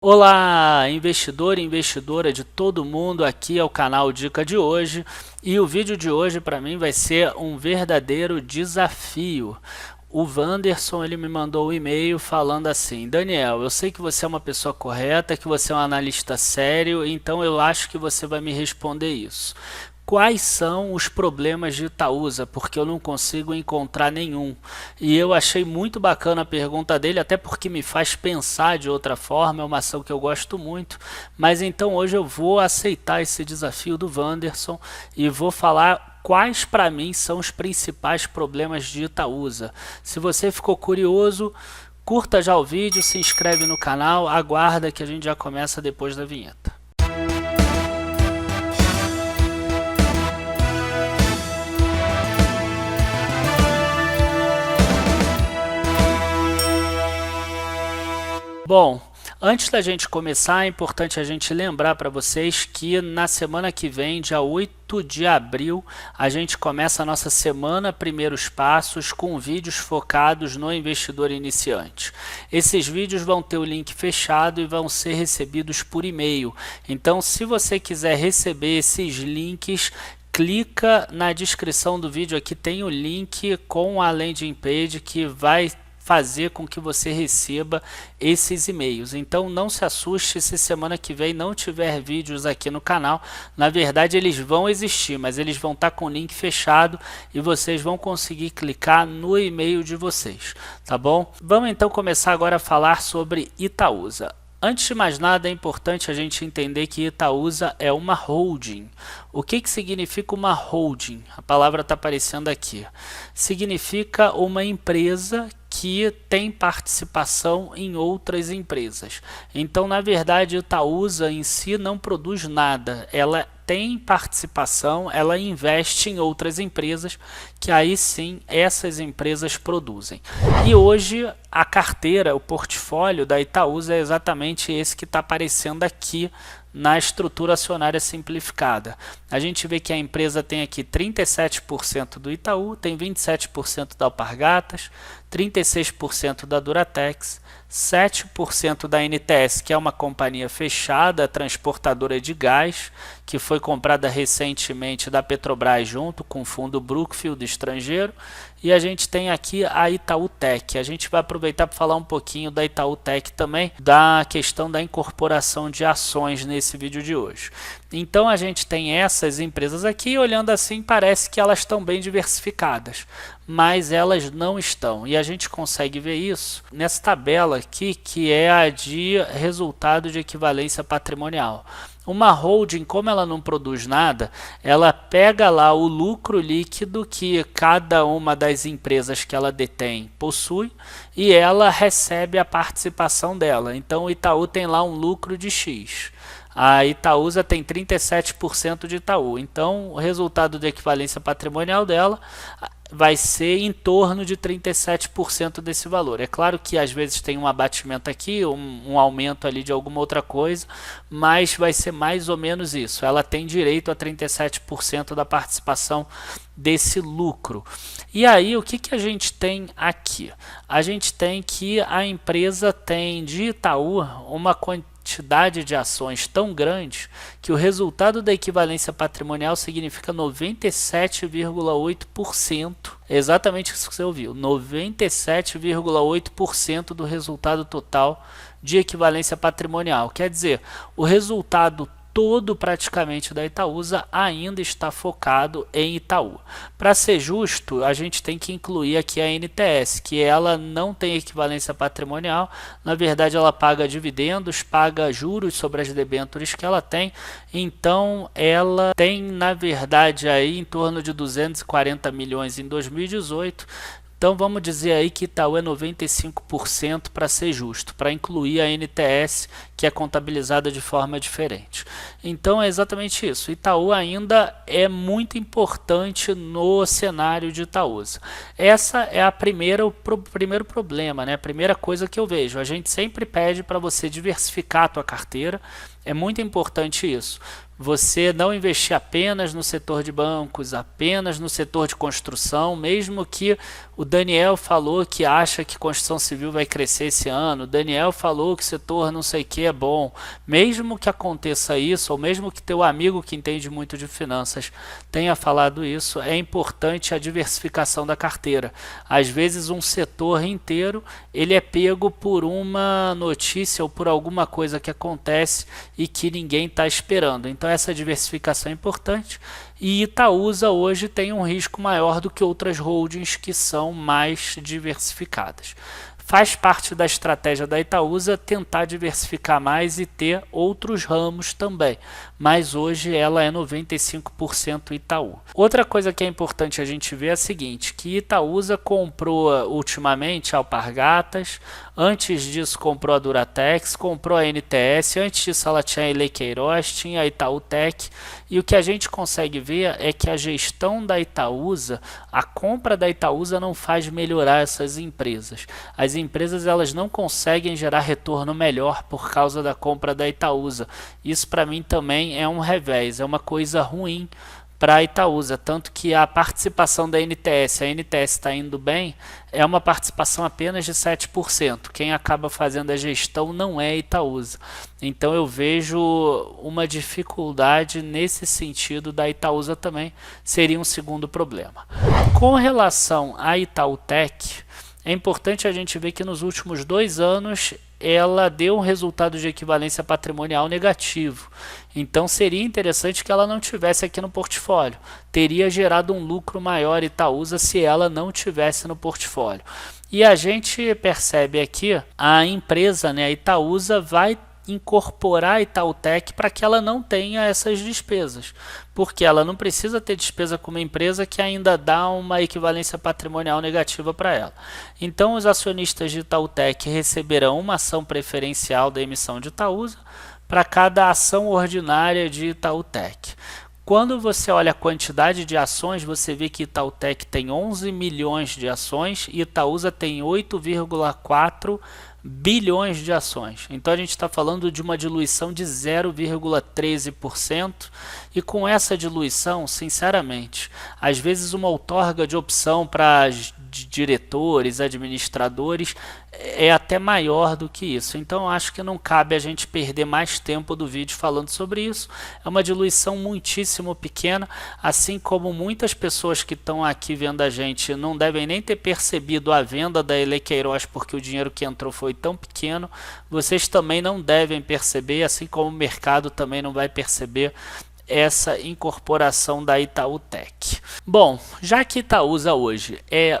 Olá, investidor e investidora de todo mundo, aqui é o canal Dica de hoje e o vídeo de hoje para mim vai ser um verdadeiro desafio. O Wanderson ele me mandou um e-mail falando assim: Daniel, eu sei que você é uma pessoa correta, que você é um analista sério, então eu acho que você vai me responder isso. Quais são os problemas de Itaúsa? Porque eu não consigo encontrar nenhum. E eu achei muito bacana a pergunta dele, até porque me faz pensar de outra forma, é uma ação que eu gosto muito. Mas então hoje eu vou aceitar esse desafio do Wanderson e vou falar quais para mim são os principais problemas de Itaúsa. Se você ficou curioso, curta já o vídeo, se inscreve no canal, aguarda que a gente já começa depois da vinheta. Bom, antes da gente começar, é importante a gente lembrar para vocês que na semana que vem, dia 8 de abril, a gente começa a nossa semana Primeiros Passos com vídeos focados no investidor iniciante. Esses vídeos vão ter o link fechado e vão ser recebidos por e-mail. Então, se você quiser receber esses links, clica na descrição do vídeo, aqui tem o link com a landing page que vai fazer com que você receba esses e-mails. Então não se assuste se semana que vem não tiver vídeos aqui no canal. Na verdade eles vão existir, mas eles vão estar com o link fechado e vocês vão conseguir clicar no e-mail de vocês, tá bom? Vamos então começar agora a falar sobre Itaúsa. Antes de mais nada, é importante a gente entender que Itaúsa é uma holding. O que significa uma holding? A palavra está aparecendo aqui. Significa uma empresa que tem participação em outras empresas. Então, na verdade, Itaúsa em si não produz nada. Ela tem participação, ela investe em outras empresas, que aí sim essas empresas produzem. E hoje a carteira, o portfólio da Itaúsa é exatamente esse que está aparecendo aqui na estrutura acionária simplificada. A gente vê que a empresa tem aqui 37% do Itaú, tem 27% da Alpargatas, 36% da Duratex, 7% da NTS, que é uma companhia fechada, transportadora de gás, que foi comprada recentemente da Petrobras junto com o fundo Brookfield estrangeiro, e a gente tem aqui a Itautec. A gente vai aproveitar para falar um pouquinho da Itautec também, da questão da incorporação de ações nesse vídeo de hoje. Então a gente tem essas empresas aqui, olhando assim parece que elas estão bem diversificadas, mas elas não estão. E a gente consegue ver isso nessa tabela aqui, que é a de resultado de equivalência patrimonial. Uma holding, como ela não produz nada, ela pega lá o lucro líquido que cada uma das empresas que ela detém possui e ela recebe a participação dela. Então o Itaú tem lá um lucro de X. A Itaúsa tem 37% de Itaú. Então o resultado de equivalência patrimonial dela vai ser em torno de 37% desse valor. É claro que às vezes tem um abatimento aqui, um aumento ali de alguma outra coisa, mas vai ser mais ou menos isso. Ela tem direito a 37% da participação desse lucro. E aí o que a gente tem aqui? A gente tem que a empresa tem de Itaú uma quantidade de ações tão grande que o resultado da equivalência patrimonial significa 97,8%. Exatamente isso que você ouviu, 97,8% do resultado total de equivalência patrimonial. Quer dizer, o resultado todo praticamente da Itaúsa ainda está focado em Itaú. Para ser justo, a gente tem que incluir aqui a NTS, que ela não tem equivalência patrimonial, na verdade ela paga dividendos, paga juros sobre as debêntures que ela tem, então ela tem na verdade aí em torno de 240 milhões em 2018. Então vamos dizer aí que Itaú é 95% para ser justo, para incluir a NTS, que é contabilizada de forma diferente. Então é exatamente isso. Itaú ainda é muito importante no cenário de Itaúsa. Essa é o primeiro problema, né? A primeira coisa que eu vejo. A gente sempre pede para você diversificar a tua carteira. É muito importante isso. Você não investir apenas no setor de bancos, apenas no setor de construção, mesmo que o Daniel falou que acha que construção civil vai crescer esse ano, o Daniel falou que o setor não sei o que é bom, mesmo que aconteça isso, ou mesmo que teu amigo que entende muito de finanças tenha falado isso, é importante a diversificação da carteira. Às vezes um setor inteiro ele é pego por uma notícia ou por alguma coisa que acontece e que ninguém está esperando. Então essa diversificação é importante e Itaúsa hoje tem um risco maior do que outras holdings que são mais diversificadas. Faz parte da estratégia da Itaúsa tentar diversificar mais e ter outros ramos também, mas hoje ela é 95% Itaú. Outra coisa que é importante a gente ver é a seguinte, que Itaúsa comprou ultimamente a Alpargatas, antes disso comprou a Duratex, comprou a NTS, antes disso ela tinha a Elequeiroz, tinha a Itautec, e o que a gente consegue ver é que a gestão da Itaúsa, a compra da Itaúsa não faz melhorar essas empresas. As empresas elas não conseguem gerar retorno melhor por causa da compra da Itaúsa. Isso para mim também é um revés, é uma coisa ruim para a Itaúsa, tanto que a participação da NTS, a NTS está indo bem, é uma participação apenas de 7%. Quem acaba fazendo a gestão não é a Itaúsa. Então eu vejo uma dificuldade nesse sentido da Itaúsa também, seria um segundo problema. Com relação à Itautec, é importante a gente ver que nos últimos 2 anos ela deu um resultado de equivalência patrimonial negativo. Então seria interessante que ela não tivesse aqui no portfólio. Teria gerado um lucro maior Itaúsa se ela não tivesse no portfólio. E a gente percebe aqui a empresa, né, a Itaúsa vai incorporar a Itautec para que ela não tenha essas despesas, porque ela não precisa ter despesa com uma empresa que ainda dá uma equivalência patrimonial negativa para ela. Então os acionistas de Itautec receberão uma ação preferencial da emissão de Itaúsa para cada ação ordinária de Itautec. Quando você olha a quantidade de ações, você vê que Itautec tem 11 milhões de ações e Itaúsa tem 8,4 bilhões de ações. Então a gente está falando de uma diluição de 0,13% e com essa diluição, sinceramente, às vezes uma outorga de opção para diretores, administradores é até maior do que isso. Então acho que não cabe a gente perder mais tempo do vídeo falando sobre isso. É uma diluição muitíssimo pequena, assim como muitas pessoas que estão aqui vendo a gente não devem nem ter percebido a venda da Elequeiroz porque o dinheiro que entrou foi tão pequeno. Vocês também não devem perceber, assim como o mercado também não vai perceber essa incorporação da Itautec. Bom, já que Itaúsa hoje é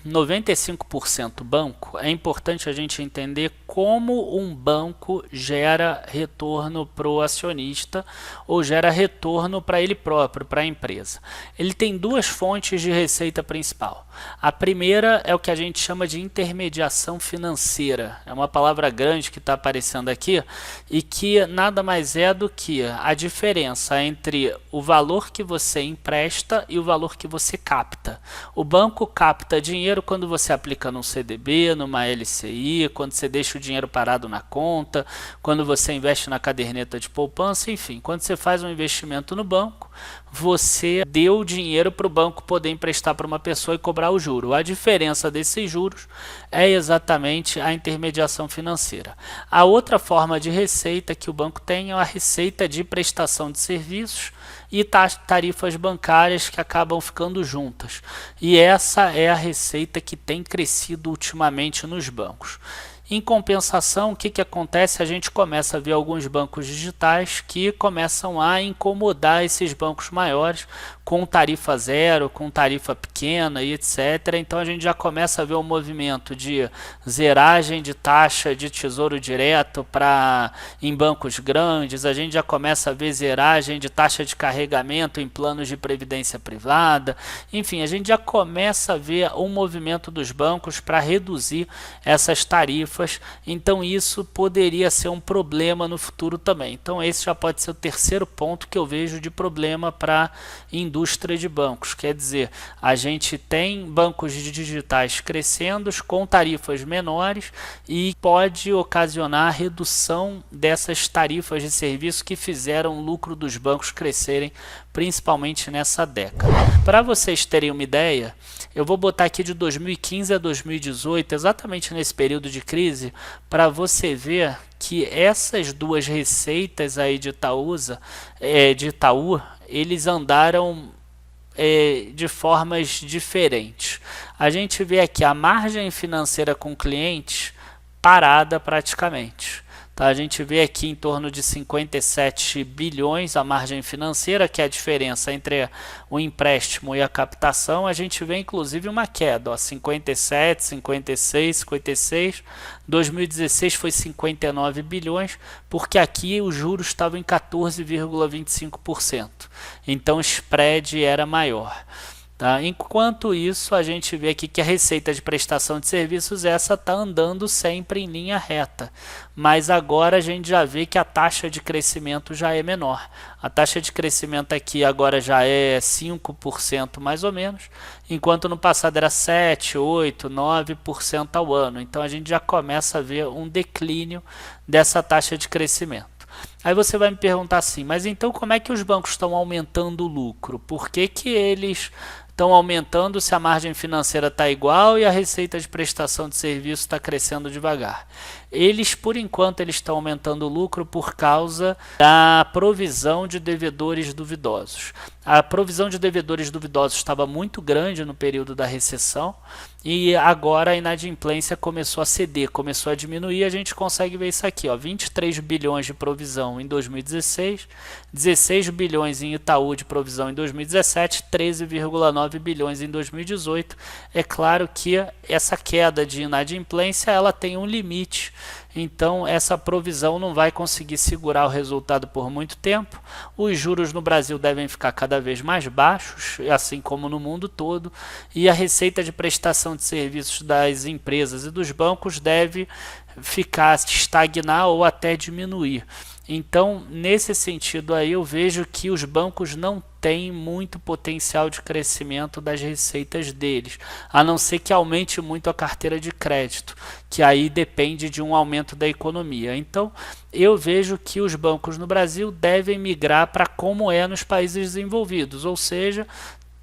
95% banco, é importante a gente entender como um banco gera retorno para o acionista ou gera retorno para ele próprio, para a empresa. Ele tem 2 fontes de receita principal. A primeira é o que a gente chama de intermediação financeira. É uma palavra grande que está aparecendo aqui e que nada mais é do que a diferença entre o valor que você empresta e o valor que você capta. O banco capta dinheiro quando você aplica num CDB, numa LCI, quando você deixa o dinheiro parado na conta, quando você investe na caderneta de poupança, enfim, quando você faz um investimento no banco, você deu o dinheiro para o banco poder emprestar para uma pessoa e cobrar o juro. A diferença desses juros é exatamente a intermediação financeira. A outra forma de receita que o banco tem é a receita de prestação de serviços e tarifas bancárias que acabam ficando juntas. E essa é a receita que tem crescido ultimamente nos bancos. Em compensação, o que acontece? A gente começa a ver alguns bancos digitais que começam a incomodar esses bancos maiores com tarifa zero, com tarifa pequena e etc. Então a gente já começa a ver um movimento de zeragem de taxa de tesouro direto em bancos grandes, a gente já começa a ver zeragem de taxa de carregamento em planos de previdência privada, enfim, a gente já começa a ver um movimento dos bancos para reduzir essas tarifas tarifas, então isso poderia ser um problema no futuro também. Então esse já pode ser o terceiro ponto que eu vejo de problema para a indústria de bancos. Quer dizer, a gente tem bancos digitais crescendo com tarifas menores e pode ocasionar a redução dessas tarifas de serviço que fizeram o lucro dos bancos crescerem, principalmente nessa década. Para vocês terem uma ideia, eu vou botar aqui de 2015 a 2018, exatamente nesse período de crise, para você ver que essas duas receitas aí de Itaú, eles andaram de formas diferentes. A gente vê aqui a margem financeira com clientes parada praticamente. Tá? A gente vê aqui em torno de 57 bilhões a margem financeira, que é a diferença entre o empréstimo e a captação. A gente vê inclusive uma queda, ó, 57, 56, 56. 2016 foi 59 bilhões, porque aqui os juros estavam em 14,25%. Então o spread era maior. Tá? Enquanto isso, a gente vê aqui que a receita de prestação de serviços essa está andando sempre em linha reta, mas agora a gente já vê que a taxa de crescimento já é menor. A taxa de crescimento aqui agora já é 5% mais ou menos, enquanto no passado era 7, 8, 9% ao ano. Então a gente já começa a ver um declínio dessa taxa de crescimento. Aí você vai me perguntar assim, mas então como é que os bancos estão aumentando o lucro? Por que que eles estão aumentando se a margem financeira está igual e a receita de prestação de serviço está crescendo devagar? Eles, por enquanto, eles estão aumentando o lucro por causa da provisão de devedores duvidosos. A provisão de devedores duvidosos estava muito grande no período da recessão e agora a inadimplência começou a ceder, começou a diminuir. A gente consegue ver isso aqui, ó, 23 bilhões de provisão em 2016, 16 bilhões em Itaú de provisão em 2017, 13,9 bilhões em 2018. É claro que essa queda de inadimplência ela tem um limite. Então essa provisão não vai conseguir segurar o resultado por muito tempo. Os juros no Brasil devem ficar cada vez mais baixos, assim como no mundo todo, e a receita de prestação de serviços das empresas e dos bancos deve estagnar ou até diminuir. Então, nesse sentido aí, eu vejo que os bancos não têm muito potencial de crescimento das receitas deles, a não ser que aumente muito a carteira de crédito, que aí depende de um aumento da economia. Então, eu vejo que os bancos no Brasil devem migrar para como é nos países desenvolvidos, ou seja,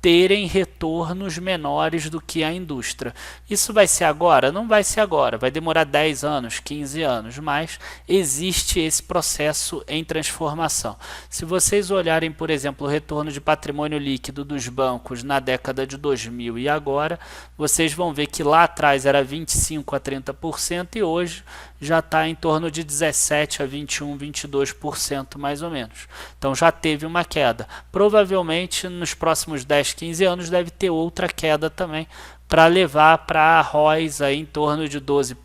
terem retornos menores do que a indústria. Isso vai ser agora? Não vai ser agora, vai demorar 10 anos, 15 anos, mas existe esse processo em transformação. Se vocês olharem, por exemplo, o retorno de patrimônio líquido dos bancos na década de 2000 e agora, vocês vão ver que lá atrás era 25 a 30% e hoje já está em torno de 17 a 21, 22% mais ou menos. Então já teve uma queda. Provavelmente nos próximos 10, 15 anos deve ter outra queda também, para levar para ROIs aí em torno de 12%,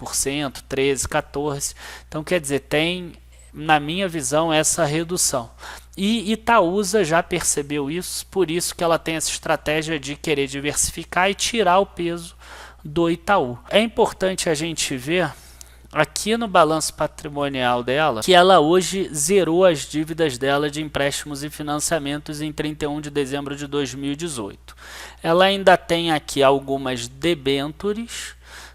13%, 14%. Então quer dizer, tem, na minha visão, essa redução. E Itaúsa já percebeu isso, por isso que ela tem essa estratégia de querer diversificar e tirar o peso do Itaú. É importante a gente ver aqui no balanço patrimonial dela, que ela hoje zerou as dívidas dela de empréstimos e financiamentos em 31 de dezembro de 2018. Ela ainda tem aqui algumas debêntures,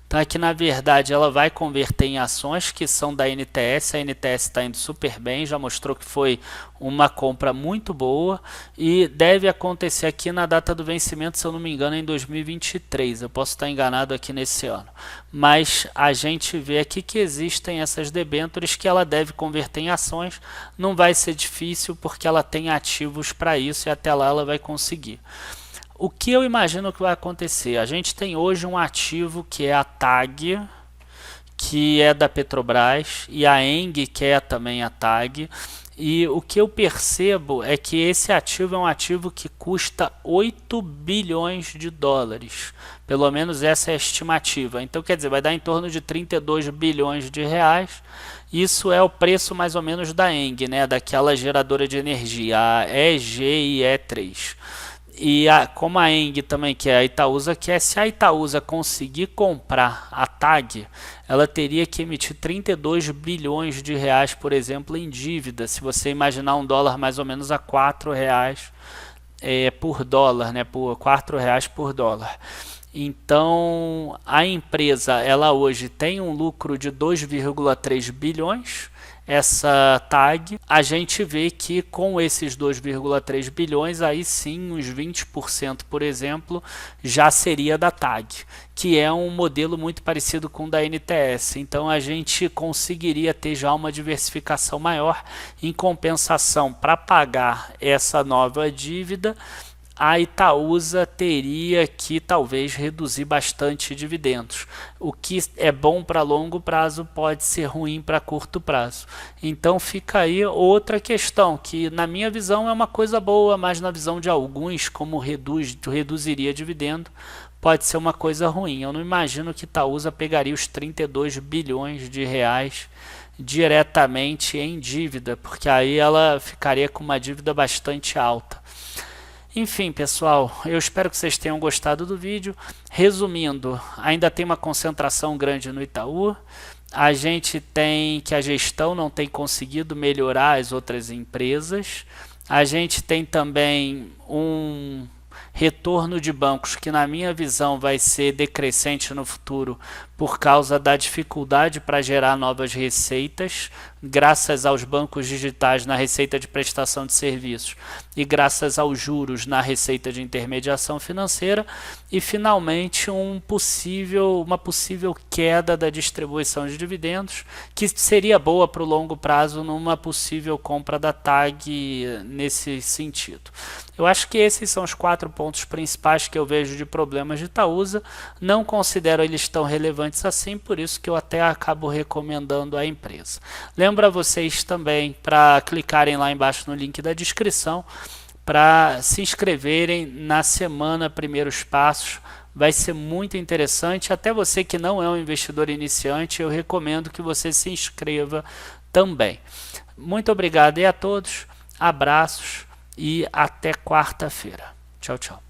tá? Que na verdade ela vai converter em ações que são da NTS. A NTS está indo super bem, já mostrou que foi uma compra muito boa e deve acontecer aqui na data do vencimento, se eu não me engano, em 2023. Eu posso estar enganado aqui nesse ano, mas a gente vê aqui que existem essas debêntures que ela deve converter em ações. Não vai ser difícil porque ela tem ativos para isso e até lá ela vai conseguir. O que eu imagino que vai acontecer? A gente tem hoje um ativo que é a TAG, que é da Petrobras, e a ENGIE, que é também a TAG. E o que eu percebo é que esse ativo é um ativo que custa 8 bilhões de dólares. Pelo menos essa é a estimativa. Então, quer dizer, vai dar em torno de 32 bilhões de reais. Isso é o preço mais ou menos da ENGIE, né? Daquela geradora de energia, a EGIE3. Como a Eng também quer, a Itaúsa quer, se a Itaúsa conseguir comprar a TAG, ela teria que emitir 32 bilhões de reais, por exemplo, em dívida. Se você imaginar um dólar mais ou menos a R$ 4 por dólar, né, por R$ 4 por dólar. Então a empresa, ela hoje tem um lucro de 2,3 bilhões. Essa TAG, a gente vê que com esses 2,3 bilhões, aí sim, uns 20%, por exemplo, já seria da TAG, que é um modelo muito parecido com o da NTS. Então a gente conseguiria ter já uma diversificação maior. Em compensação, para pagar essa nova dívida, a Itaúsa teria que talvez reduzir bastante dividendos. O que é bom para longo prazo pode ser ruim para curto prazo. Então fica aí outra questão, que na minha visão é uma coisa boa, mas na visão de alguns, como reduziria dividendo, pode ser uma coisa ruim. Eu não imagino que Itaúsa pegaria os 32 bilhões de reais diretamente em dívida, porque aí ela ficaria com uma dívida bastante alta. Enfim, pessoal, eu espero que vocês tenham gostado do vídeo. Resumindo, ainda tem uma concentração grande no Itaú. A gente tem que a gestão não tem conseguido melhorar as outras empresas. A gente tem também um retorno de bancos que, na minha visão, vai ser decrescente no futuro por causa da dificuldade para gerar novas receitas, graças aos bancos digitais na receita de prestação de serviços e graças aos juros na receita de intermediação financeira, e finalmente uma possível queda da distribuição de dividendos, que seria boa para o longo prazo numa possível compra da TAG nesse sentido. Eu acho que esses são os 4 pontos principais que eu vejo de problemas de Itaúsa. Não considero eles tão relevantes assim, por isso que eu até acabo recomendando a empresa. Lembro a vocês também para clicarem lá embaixo no link da descrição para se inscreverem na semana Primeiros Passos. Vai ser muito interessante. Até você que não é um investidor iniciante, eu recomendo que você se inscreva também. Muito obrigado a todos, abraços e até quarta-feira. Tchau, tchau.